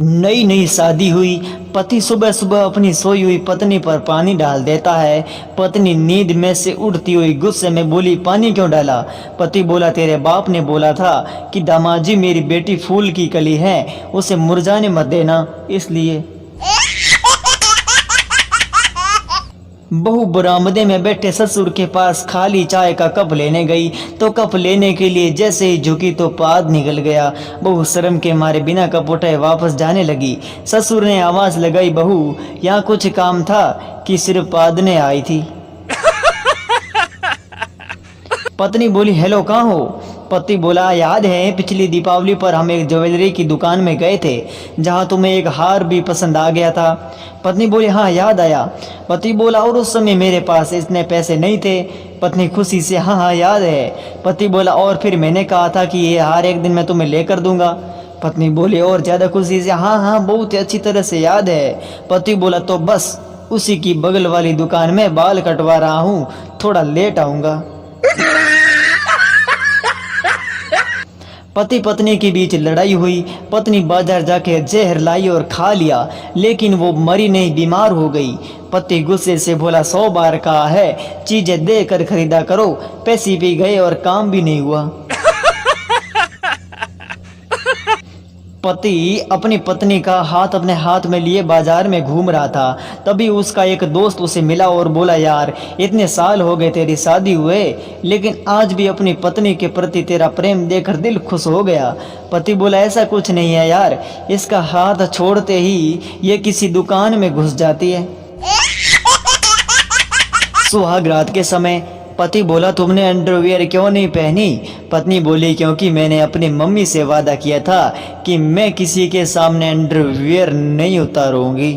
नई नई शादी हुई, पति सुबह सुबह अपनी सोई हुई पत्नी पर पानी डाल देता है। पत्नी नींद में से उठती हुई गुस्से में बोली, पानी क्यों डाला? पति बोला, तेरे बाप ने बोला था कि दामाजी मेरी बेटी फूल की कली है, उसे मुरझाने मत देना, इसलिए। बहू बरामदे में बैठे ससुर के पास खाली चाय का कप लेने गई तो कप लेने के लिए जैसे ही झुकी तो पाद निकल गया। बहू शर्म के मारे बिना कप उठाए वापस जाने लगी। ससुर ने आवाज लगाई, बहू यहाँ कुछ काम था कि सिर्फ पादने आई थी? पत्नी बोली, हेलो कहाँ हो? पति बोला, याद है पिछली दीपावली पर हम एक ज्वेलरी की दुकान में गए थे जहां तुम्हें एक हार भी पसंद आ गया था। पत्नी बोली, हाँ याद आया। पति बोला, और उस समय मेरे पास इतने पैसे नहीं थे। पत्नी खुशी से, हाँ हाँ याद है। पति बोला, और फिर मैंने कहा था कि ये हार एक दिन मैं तुम्हें लेकर दूंगा। पत्नी बोली और ज़्यादा खुशी से, हाँ हाँ बहुत अच्छी तरह से याद है। पति बोला, तो बस उसी की बगल वाली दुकान में बाल कटवा रहा हूँ, थोड़ा लेट आऊँगा। पति पत्नी के बीच लड़ाई हुई। पत्नी बाजार जाके जहर लाई और खा लिया, लेकिन वो मरी नहीं, बीमार हो गई। पति गुस्से से बोला, 100 बार कहा है चीजें दे कर खरीदा करो, पैसे भी गए और काम भी नहीं हुआ। पति अपनी पत्नी का हाथ अपने हाथ में लिए बाजार में घूम रहा था। तभी उसका एक दोस्त उसे मिला और बोला, यार इतने साल हो गए तेरी शादी हुए, लेकिन आज भी अपनी पत्नी के प्रति तेरा प्रेम देखकर दिल खुश हो गया। पति बोला, ऐसा कुछ नहीं है यार, इसका हाथ छोड़ते ही ये किसी दुकान में घुस जाती है। सुहाग रात के समय पति बोला, तुमने अंडरवियर क्यों नहीं पहनी? पत्नी बोली, क्योंकि मैंने अपनी मम्मी से वादा किया था कि मैं किसी के सामने अंडरवियर नहीं उतारूंगी।